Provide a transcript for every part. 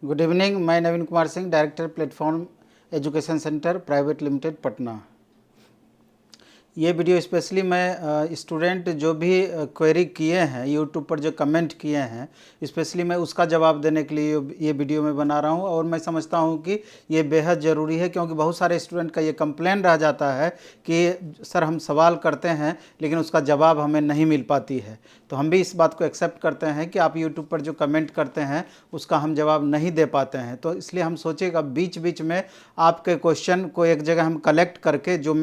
Good evening, मैं Naveen Kumar Singh, director platform education centre private limited Patna. ये video specially मैं student जो भी क्वेरी किए हैं यूट्यूब पर, जो कमेंट किए हैं, स्पेशली मैं उसका जवाब देने के लिए ये वीडियो मैं बना रहा हूँ। और मैं समझता हूँ कि ये बेहद ज़रूरी है, क्योंकि बहुत सारे स्टूडेंट का ये कंप्लेन रह जाता है कि सर हम सवाल करते हैं लेकिन उसका जवाब हमें नहीं मिल पाती है। तो हम भी इस बात को एक्सेप्ट करते हैं कि आप यूट्यूब पर जो कमेंट करते हैं उसका हम जवाब नहीं दे पाते हैं। तो इसलिए हम सोचेगा बीच बीच में आपके क्वेश्चन को एक जगह हम कलेक्ट करके जो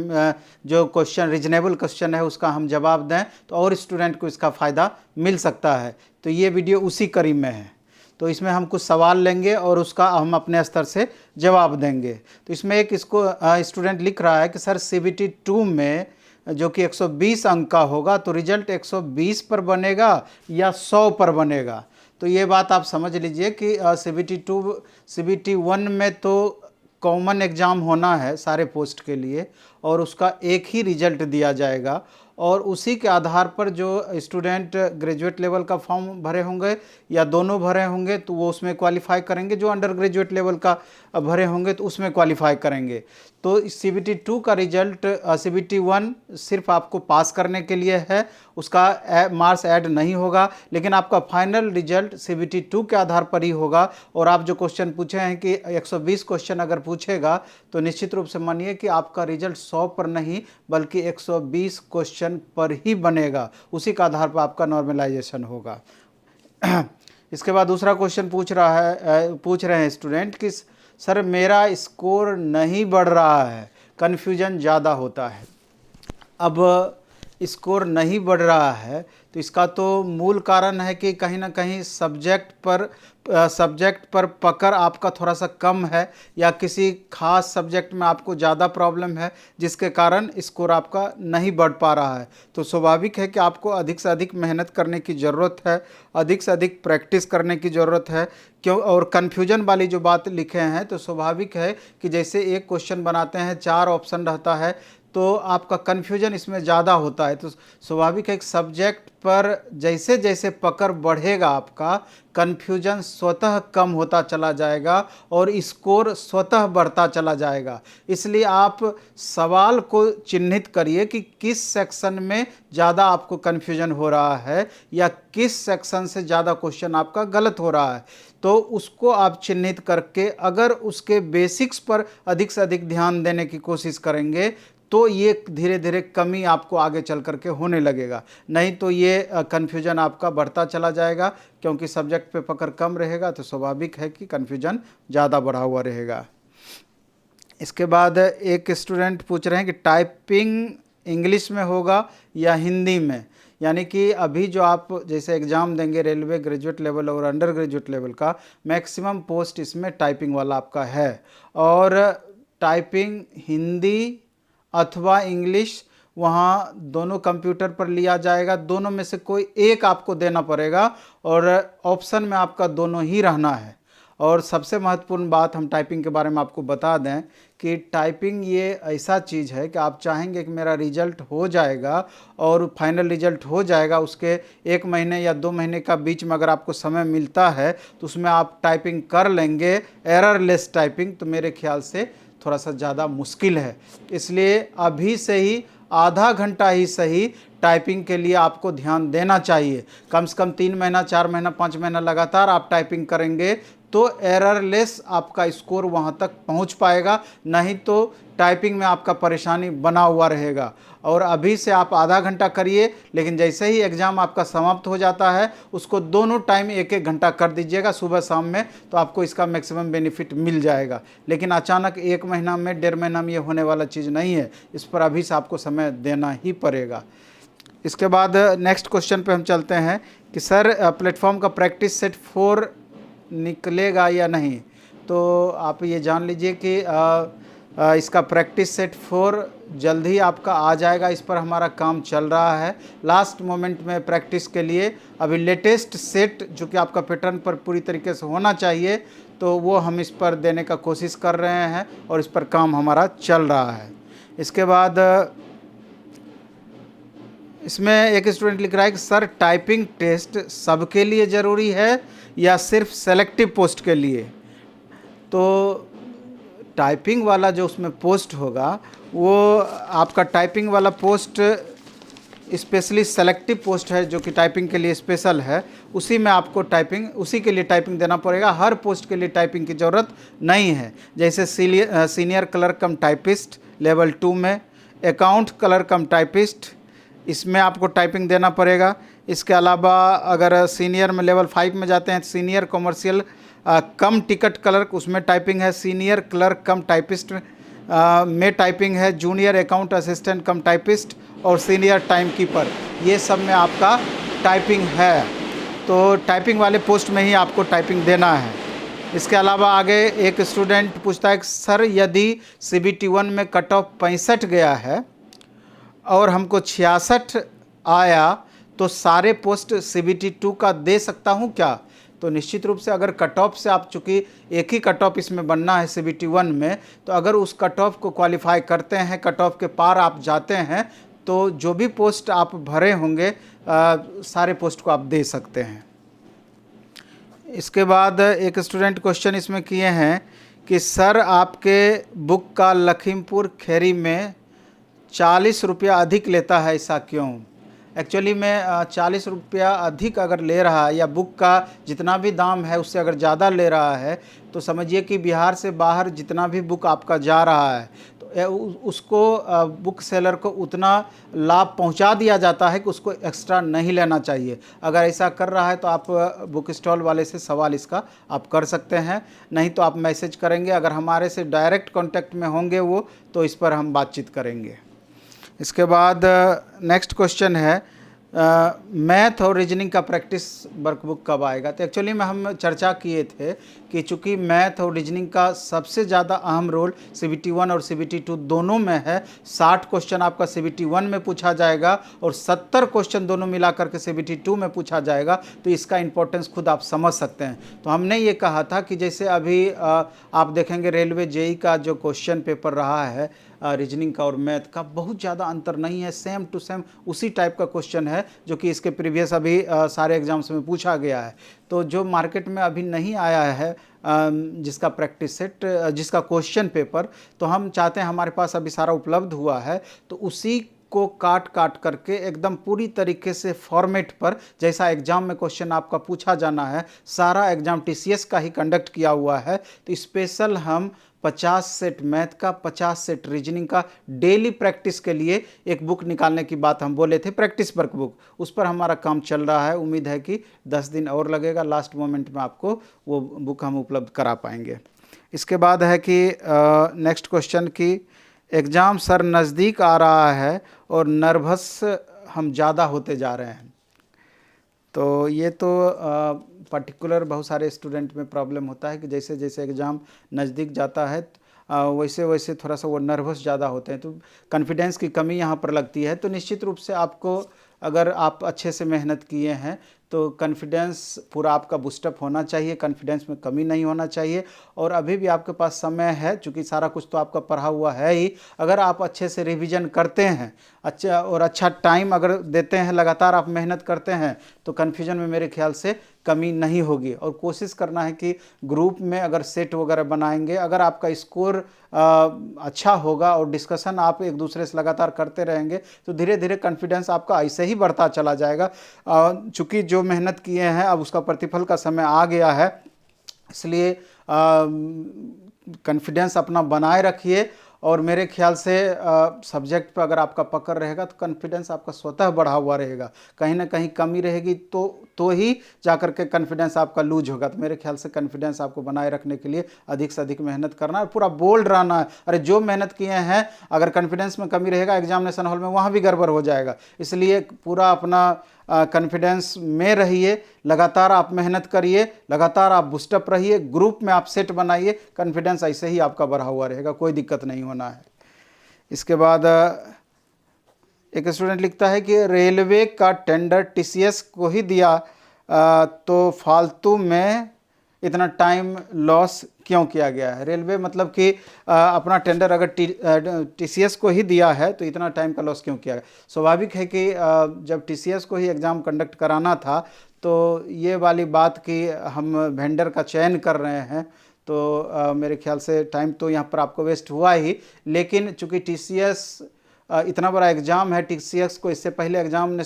क्वेश्चन रीजनेबल क्वेश्चन है उसका हम जवाब दें, तो और स्टूडेंट को इसका फ़ायदा मिल सकता है। तो ये वीडियो उसी कड़ी में है। तो इसमें हम कुछ सवाल लेंगे और उसका हम अपने स्तर से जवाब देंगे। तो इसमें एक इसको स्टूडेंट लिख रहा है कि सर CBT 2 में जो कि 120 अंक का होगा तो रिजल्ट 120 पर बनेगा या 100 पर बनेगा। तो ये बात आप समझ लीजिए कि CBT 1 में तो कॉमन एग्ज़ाम होना है सारे पोस्ट के लिए, और उसका एक ही रिजल्ट दिया जाएगा, और उसी के आधार पर जो स्टूडेंट ग्रेजुएट लेवल का फॉर्म भरे होंगे या दोनों भरे होंगे तो वो उसमें क्वालिफाई करेंगे, जो अंडर ग्रेजुएट लेवल का भरे होंगे तो उसमें क्वालिफाई करेंगे। तो CBT 2 का रिजल्ट CBT 1 सिर्फ आपको पास करने के लिए है, उसका मार्क्स ऐड नहीं होगा, लेकिन आपका फाइनल रिजल्ट CBT 2 के आधार पर ही होगा। और आप जो क्वेश्चन पूछे हैं कि 120 क्वेश्चन अगर पूछेगा तो निश्चित रूप से मानिए कि आपका रिजल्ट 100 पर नहीं बल्कि 120 क्वेश्चन पर ही बनेगा, उसी का आधार पर आपका नॉर्मलाइजेशन होगा। इसके बाद दूसरा क्वेश्चन पूछ रहे हैं स्टूडेंट कि सर मेरा स्कोर नहीं बढ़ रहा है, कन्फ्यूजन ज़्यादा होता है। अब स्कोर नहीं बढ़ रहा है तो इसका तो मूल कारण है कि कहीं ना कहीं सब्जेक्ट पर पकड़ आपका थोड़ा सा कम है, या किसी खास सब्जेक्ट में आपको ज़्यादा प्रॉब्लम है जिसके कारण स्कोर आपका नहीं बढ़ पा रहा है। तो स्वाभाविक है कि आपको अधिक से अधिक मेहनत करने की ज़रूरत है, अधिक से अधिक प्रैक्टिस करने की ज़रूरत है। क्यों? और कन्फ्यूजन वाली जो बात लिखे हैं तो स्वाभाविक है कि जैसे एक क्वेश्चन बनाते हैं 4 ऑप्शन रहता है तो आपका कन्फ्यूजन इसमें ज़्यादा होता है। तो स्वाभाविक है कि सब्जेक्ट पर जैसे जैसे पकड़ बढ़ेगा आपका कन्फ्यूजन स्वतः कम होता चला जाएगा और स्कोर स्वतः बढ़ता चला जाएगा। इसलिए आप सवाल को चिन्हित करिए कि किस सेक्शन में ज़्यादा आपको कन्फ्यूजन हो रहा है या किस सेक्शन से ज़्यादा क्वेश्चन आपका गलत हो रहा है। तो उसको आप चिन्हित करके अगर उसके बेसिक्स पर अधिक से अधिक ध्यान देने की कोशिश करेंगे तो ये धीरे धीरे कमी आपको आगे चल करके होने लगेगा, नहीं तो ये कन्फ्यूजन आपका बढ़ता चला जाएगा। क्योंकि सब्जेक्ट पे पकड़ कम रहेगा तो स्वाभाविक है कि कन्फ्यूजन ज़्यादा बढ़ा हुआ रहेगा। इसके बाद एक स्टूडेंट पूछ रहे हैं कि टाइपिंग इंग्लिश में होगा या हिंदी में, यानी कि अभी जो आप जैसे एग्ज़ाम देंगे रेलवे ग्रेजुएट लेवल और अंडर ग्रेजुएट लेवल का, मैक्सिमम पोस्ट इसमें टाइपिंग वाला आपका है, और टाइपिंग हिंदी अथवा इंग्लिश वहाँ दोनों कंप्यूटर पर लिया जाएगा। दोनों में से कोई एक आपको देना पड़ेगा और ऑप्शन में आपका दोनों ही रहना है। और सबसे महत्वपूर्ण बात हम टाइपिंग के बारे में आपको बता दें कि टाइपिंग ये ऐसा चीज़ है कि आप चाहेंगे कि मेरा रिजल्ट हो जाएगा और फाइनल रिजल्ट हो जाएगा, उसके 1 महीने या 2 महीने का बीच में अगर आपको समय मिलता है तो उसमें आप टाइपिंग कर लेंगे, एररलेस टाइपिंग, तो मेरे ख्याल से थोड़ा सा ज़्यादा मुश्किल है। इसलिए अभी से ही आधा घंटा ही सही टाइपिंग के लिए आपको ध्यान देना चाहिए। कम से कम 3 महीना 4 महीना 5 महीना लगातार आप टाइपिंग करेंगे तो एररलेस आपका स्कोर वहाँ तक पहुँच पाएगा, नहीं तो टाइपिंग में आपका परेशानी बना हुआ रहेगा। और अभी से आप आधा घंटा करिए, लेकिन जैसे ही एग्ज़ाम आपका समाप्त हो जाता है उसको दोनों टाइम 1-1 घंटा कर दीजिएगा सुबह शाम में, तो आपको इसका मैक्सिमम बेनिफिट मिल जाएगा। लेकिन अचानक 1 महीना में 1.5 महीना में ये होने वाला चीज़ नहीं है, इस पर अभी से आपको समय देना ही पड़ेगा। इसके बाद नेक्स्ट क्वेश्चन पे हम चलते हैं कि सर प्लेटफॉर्म का प्रैक्टिस सेट 4 निकलेगा या नहीं। तो आप ये जान लीजिए कि इसका प्रैक्टिस सेट 4 जल्द ही आपका आ जाएगा, इस पर हमारा काम चल रहा है। लास्ट मोमेंट में प्रैक्टिस के लिए अभी लेटेस्ट सेट जो कि आपका पैटर्न पर पूरी तरीके से होना चाहिए, तो वो हम इस पर देने का कोशिश कर रहे हैं और इस पर काम हमारा चल रहा है। इसके बाद इसमें एक स्टूडेंट लिख रहा है कि सर टाइपिंग टेस्ट सबके लिए ज़रूरी है या सिर्फ सेलेक्टिव पोस्ट के लिए। तो टाइपिंग वाला जो उसमें पोस्ट होगा वो आपका टाइपिंग वाला पोस्ट स्पेशली सेलेक्टिव पोस्ट है, जो कि टाइपिंग के लिए स्पेशल है। उसी में आपको टाइपिंग, उसी के लिए टाइपिंग देना पड़ेगा। हर पोस्ट के लिए टाइपिंग की ज़रूरत नहीं है। जैसे सीनियर क्लर्क कम टाइपिस्ट लेवल 2 में, अकाउंट क्लर्क कम टाइपिस्ट, इसमें आपको टाइपिंग देना पड़ेगा। इसके अलावा अगर सीनियर में लेवल 5 में जाते हैं, सीनियर कॉमर्शियल कम टिकट क्लर्क, उसमें टाइपिंग है। सीनियर क्लर्क कम टाइपिस्ट में टाइपिंग है। जूनियर अकाउंट असिस्टेंट कम टाइपिस्ट और सीनियर टाइम कीपर, ये सब में आपका टाइपिंग है। तो टाइपिंग वाले पोस्ट में ही आपको टाइपिंग देना है। इसके अलावा आगे एक स्टूडेंट पूछता है कि सर यदि CBT 1 में कट ऑफ 65 गया है और हमको 66 आया तो सारे पोस्ट CBT 2 का दे सकता हूँ क्या? तो निश्चित रूप से अगर कट ऑफ से आप, चूँकि एक ही कट ऑफ इसमें बनना है CBT 1 में, तो अगर उस कट ऑफ को क्वालिफाई करते हैं, कट ऑफ के पार आप जाते हैं, तो जो भी पोस्ट आप भरे होंगे सारे पोस्ट को आप दे सकते हैं। इसके बाद एक स्टूडेंट क्वेश्चन इसमें किए हैं कि सर आपके बुक का लखीमपुर खैरी में 40 रुपया अधिक लेता है, ऐसा क्यों? एक्चुअली में 40 रुपया अधिक अगर ले रहा है या बुक का जितना भी दाम है उससे अगर ज़्यादा ले रहा है, तो समझिए कि बिहार से बाहर जितना भी बुक आपका जा रहा है तो उसको बुक सेलर को उतना लाभ पहुंचा दिया जाता है कि उसको एक्स्ट्रा नहीं लेना चाहिए। अगर ऐसा कर रहा है तो आप बुक स्टॉल वाले से सवाल इसका आप कर सकते हैं, नहीं तो आप मैसेज करेंगे। अगर हमारे से डायरेक्ट कांटेक्ट में होंगे वो, तो इस पर हम बातचीत करेंगे। इसके बाद नेक्स्ट क्वेश्चन है मैथ और रीजनिंग का प्रैक्टिस वर्कबुक कब आएगा? तो एक्चुअली में हम चर्चा किए थे कि चूँकि मैथ और रीजनिंग का सबसे ज़्यादा अहम रोल CBT 1 और CBT 2 दोनों में है। 60 क्वेश्चन आपका CBT 1 में पूछा जाएगा और 70 क्वेश्चन दोनों मिला करके CBT 2 में पूछा जाएगा, तो इसका इंपॉर्टेंस खुद आप समझ सकते हैं। तो हमने ये कहा था कि जैसे अभी आप देखेंगे रेलवे JEE का जो क्वेश्चन पेपर रहा है रीजनिंग का और मैथ का, बहुत ज़्यादा अंतर नहीं है, सेम टू सेम उसी टाइप का क्वेश्चन है जो कि इसके प्रीवियस अभी सारे एग्जाम्स में पूछा गया है। तो जो मार्केट में अभी नहीं आया है जिसका प्रैक्टिस सेट, जिसका क्वेश्चन पेपर, तो हम चाहते हैं, हमारे पास अभी सारा उपलब्ध हुआ है, तो उसी को काट करके एकदम पूरी तरीके से फॉर्मेट पर, जैसा एग्जाम में क्वेश्चन आपका पूछा जाना है, सारा एग्जाम TCS का ही कंडक्ट किया हुआ है। तो स्पेशल हम 50 सेट मैथ का, 50 सेट रीजनिंग का डेली प्रैक्टिस के लिए एक बुक निकालने की बात हम बोले थे, प्रैक्टिस वर्क बुक। उस पर हमारा काम चल रहा है। उम्मीद है कि 10 दिन और लगेगा, लास्ट मोमेंट में आपको वो बुक हम उपलब्ध करा पाएंगे। इसके बाद है कि नेक्स्ट क्वेश्चन की एग्ज़ाम सर नज़दीक आ रहा है और नर्वस हम ज़्यादा होते जा रहे हैं। तो ये तो पर्टिकुलर बहुत सारे स्टूडेंट में प्रॉब्लम होता है कि जैसे जैसे एग्ज़ाम नज़दीक जाता है वैसे वैसे थोड़ा सा वो नर्वस ज़्यादा होते हैं, तो कॉन्फिडेंस की कमी यहाँ पर लगती है। तो निश्चित रूप से आपको, अगर आप अच्छे से मेहनत किए हैं तो कॉन्फिडेंस पूरा आपका बूस्टअप होना चाहिए, कॉन्फिडेंस में कमी नहीं होना चाहिए। और अभी भी आपके पास समय है, चूँकि सारा कुछ तो आपका पढ़ा हुआ है ही। अगर आप अच्छे से रिवीजन करते हैं, अच्छा टाइम अगर देते हैं, लगातार आप मेहनत करते हैं, तो कन्फ्यूजन में मेरे ख्याल से कमी नहीं होगी। और कोशिश करना है कि ग्रुप में अगर सेट वगैरह बनाएंगे, अगर आपका स्कोर अच्छा होगा और डिस्कशन आप एक दूसरे से लगातार करते रहेंगे, तो धीरे धीरे कॉन्फिडेंस आपका ऐसे ही बढ़ता चला जाएगा। चूँकि जो मेहनत किए हैं अब उसका प्रतिफल का समय आ गया है, इसलिए कॉन्फिडेंस अपना बनाए रखिए। और मेरे ख्याल से सब्जेक्ट पर अगर आपका पकड़ रहेगा तो कॉन्फिडेंस आपका स्वतः बढ़ा हुआ रहेगा। कहीं ना कहीं कमी रहेगी तो ही जाकर के कॉन्फिडेंस आपका लूज होगा। तो मेरे ख्याल से कॉन्फिडेंस आपको बनाए रखने के लिए अधिक से अधिक मेहनत करना है, पूरा बोल्ड रहना है। अरे जो मेहनत किए हैं, अगर कॉन्फिडेंस में कमी रहेगा एग्जामिनेशन हॉल में, वहाँ भी गड़बड़ हो जाएगा। इसलिए पूरा अपना कॉन्फिडेंस में रहिए, लगातार आप मेहनत करिए, लगातार आप बूस्टअप रहिए, ग्रुप में आप सेट बनाइए, कॉन्फिडेंस ऐसे ही आपका बढ़ा हुआ रहेगा, कोई दिक्कत नहीं होना है। इसके बाद एक स्टूडेंट लिखता है कि रेलवे का टेंडर TCS को ही दिया तो फालतू में इतना टाइम लॉस क्यों किया गया है? रेलवे मतलब कि अपना टेंडर अगर TCS को ही दिया है तो इतना टाइम का लॉस क्यों किया गया? स्वाभाविक है कि जब TCS को ही एग्ज़ाम कंडक्ट कराना था, तो ये वाली बात कि हम वेंडर का चयन कर रहे हैं, तो मेरे ख्याल से टाइम तो यहाँ पर आपको वेस्ट हुआ ही, लेकिन चूँकि TCS इतना बड़ा एग्ज़ाम है, TCS को इससे पहले एग्ज़ाम ने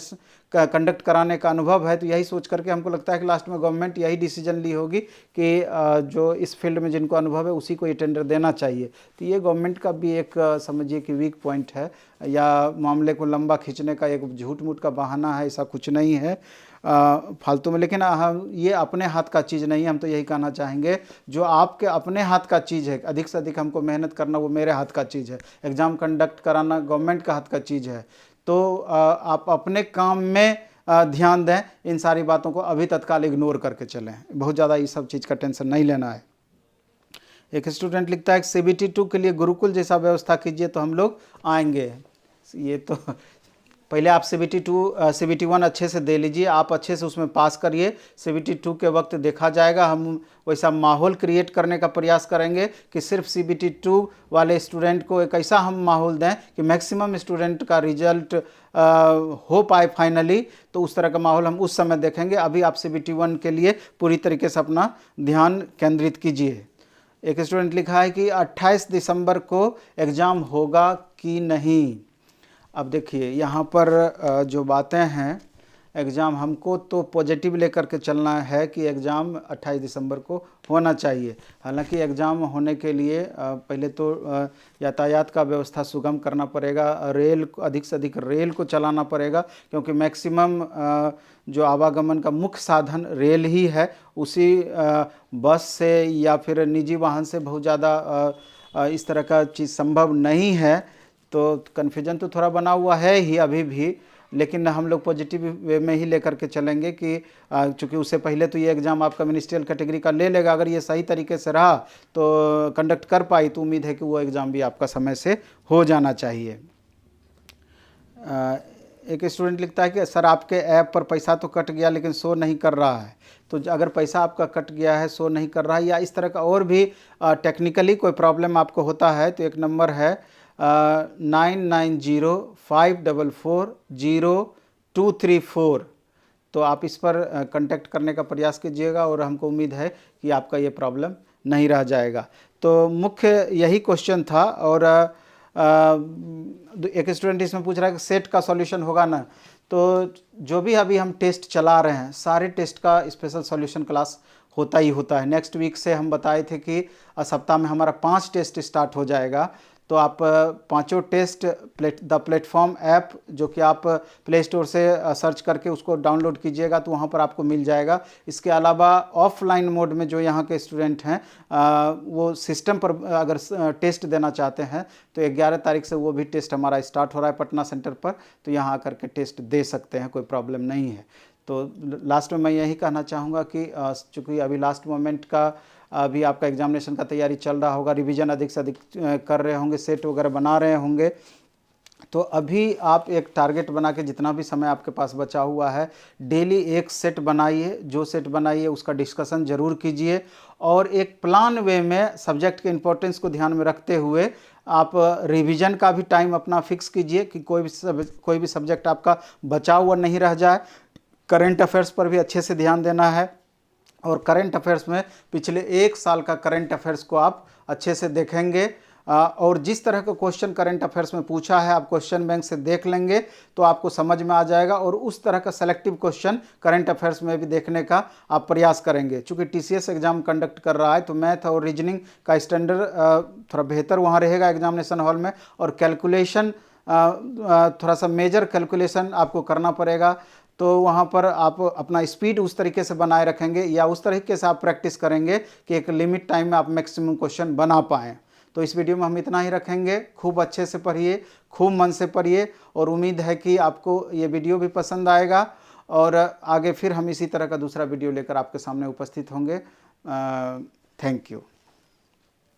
कंडक्ट कराने का अनुभव है, तो यही सोच करके हमको लगता है कि लास्ट में गवर्नमेंट यही डिसीजन ली होगी कि जो इस फील्ड में जिनको अनुभव है उसी को ये टेंडर देना चाहिए। तो ये गवर्नमेंट का भी एक समझिए कि वीक पॉइंट है, या मामले को लंबा खींचने का एक झूठ मूठ का बहाना है, ऐसा कुछ नहीं है फालतू में। लेकिन हम ये अपने हाथ का चीज़ नहीं है, हम तो यही कहना चाहेंगे जो आपके अपने हाथ का चीज़ है, अधिक से अधिक हमको मेहनत करना वो मेरे हाथ का चीज़ है, एग्ज़ाम कंडक्ट कराना गवर्नमेंट का हाथ का चीज़ है। तो आप अपने काम में ध्यान दें, इन सारी बातों को अभी तत्काल इग्नोर करके चलें, बहुत ज़्यादा इस सब चीज़ का टेंशन नहीं लेना है। एक स्टूडेंट लिखता है कि CBT 2 के लिए गुरुकुल जैसा व्यवस्था कीजिए तो हम लोग आएंगे। ये तो पहले आप CBT 1 अच्छे से दे लीजिए, आप अच्छे से उसमें पास करिए, CBT 2 के वक्त देखा जाएगा। हम वैसा माहौल क्रिएट करने का प्रयास करेंगे कि सिर्फ CBT 2 वाले स्टूडेंट को एक ऐसा हम माहौल दें कि मैक्सिमम स्टूडेंट का रिजल्ट हो पाए फाइनली, तो उस तरह का माहौल हम उस समय देखेंगे। अभी आप CBT 1 के लिए पूरी तरीके से अपना ध्यान केंद्रित कीजिए। एक स्टूडेंट लिखा है कि 28 दिसंबर को एग्ज़ाम होगा कि नहीं। अब देखिए यहाँ पर जो बातें हैं, एग्ज़ाम हमको तो पॉजिटिव लेकर के चलना है कि एग्ज़ाम 28 दिसंबर को होना चाहिए। हालांकि एग्ज़ाम होने के लिए पहले तो यातायात का व्यवस्था सुगम करना पड़ेगा, रेल अधिक से अधिक रेल को चलाना पड़ेगा, क्योंकि मैक्सिमम जो आवागमन का मुख्य साधन रेल ही है। उसी बस से या फिर निजी वाहन से बहुत ज़्यादा इस तरह का चीज़ संभव नहीं है। तो कन्फ्यूजन तो थोड़ा बना हुआ है ही अभी भी, लेकिन हम लोग पॉजिटिव वे में ही लेकर के चलेंगे कि चूँकि उससे पहले तो ये एग्ज़ाम आपका मिनिस्ट्रियल कैटेगरी का ले लेगा। अगर ये सही तरीके से रहा तो कंडक्ट कर पाई तो उम्मीद है कि वो एग्ज़ाम भी आपका समय से हो जाना चाहिए। एक स्टूडेंट लिखता है कि सर आपके ऐप पर पैसा तो कट गया लेकिन शो नहीं कर रहा है। तो अगर पैसा आपका कट गया है, शो नहीं कर रहा है, या इस तरह का और भी टेक्निकली कोई प्रॉब्लम आपको होता है, तो एक नंबर है 9905440234। तो आप इस पर कांटेक्ट करने का प्रयास कीजिएगा और हमको उम्मीद है कि आपका ये प्रॉब्लम नहीं रह जाएगा। तो मुख्य यही क्वेश्चन था। और एक स्टूडेंट इसमें पूछ रहा है कि सेट का सॉल्यूशन होगा ना। तो जो भी अभी हम टेस्ट चला रहे हैं, सारे टेस्ट का स्पेशल सॉल्यूशन क्लास होता ही होता है। नेक्स्ट वीक से हम बताए थे कि सप्ताह में हमारा 5 टेस्ट स्टार्ट हो जाएगा। तो आप पांचों टेस्ट द प्लेटफॉर्म ऐप, जो कि आप प्ले स्टोर से सर्च करके उसको डाउनलोड कीजिएगा तो वहाँ पर आपको मिल जाएगा। इसके अलावा ऑफलाइन मोड में जो यहाँ के स्टूडेंट हैं वो सिस्टम पर अगर टेस्ट देना चाहते हैं तो 11 तारीख से वो भी टेस्ट हमारा स्टार्ट हो रहा है पटना सेंटर पर। तो यहाँ आकर के टेस्ट दे सकते हैं, कोई प्रॉब्लम नहीं है। तो लास्ट में मैं यही कहना चाहूँगा कि चूँकि अभी लास्ट मोमेंट का अभी आपका एग्जामिनेशन का तैयारी चल रहा होगा, रिवीजन अधिक से अधिक कर रहे होंगे, सेट वगैरह बना रहे होंगे, तो अभी आप एक टारगेट बना के जितना भी समय आपके पास बचा हुआ है, डेली एक सेट बनाइए। जो सेट बनाइए उसका डिस्कशन ज़रूर कीजिए और एक प्लान वे में सब्जेक्ट के इम्पोर्टेंस को ध्यान में रखते हुए आप रिवीजन का भी टाइम अपना फिक्स कीजिए कि कोई भी सब्जेक्ट आपका बचा हुआ नहीं रह जाए। करंट अफेयर्स पर भी अच्छे से ध्यान देना है और करंट अफेयर्स में पिछले 1 साल का करंट अफेयर्स को आप अच्छे से देखेंगे और जिस तरह का क्वेश्चन करंट अफेयर्स में पूछा है आप क्वेश्चन बैंक से देख लेंगे तो आपको समझ में आ जाएगा और उस तरह का सेलेक्टिव क्वेश्चन करंट अफेयर्स में भी देखने का आप प्रयास करेंगे। चूँकि TCS एग्ज़ाम कंडक्ट कर रहा है तो मैथ और रीजनिंग का स्टैंडर्ड थोड़ा बेहतर वहाँ रहेगा एग्जामिनेशन हॉल में, और कैलकुलेशन थोड़ा सा मेजर कैलकुलेशन आपको करना पड़ेगा। तो वहाँ पर आप अपना स्पीड उस तरीके से बनाए रखेंगे या उस तरीके से आप प्रैक्टिस करेंगे कि एक लिमिट टाइम में आप मैक्सिमम क्वेश्चन बना पाएँ। तो इस वीडियो में हम इतना ही रखेंगे। खूब अच्छे से पढ़िए, खूब मन से पढ़िए और उम्मीद है कि आपको ये वीडियो भी पसंद आएगा और आगे फिर हम इसी तरह का दूसरा वीडियो लेकर आपके सामने उपस्थित होंगे। Thank you.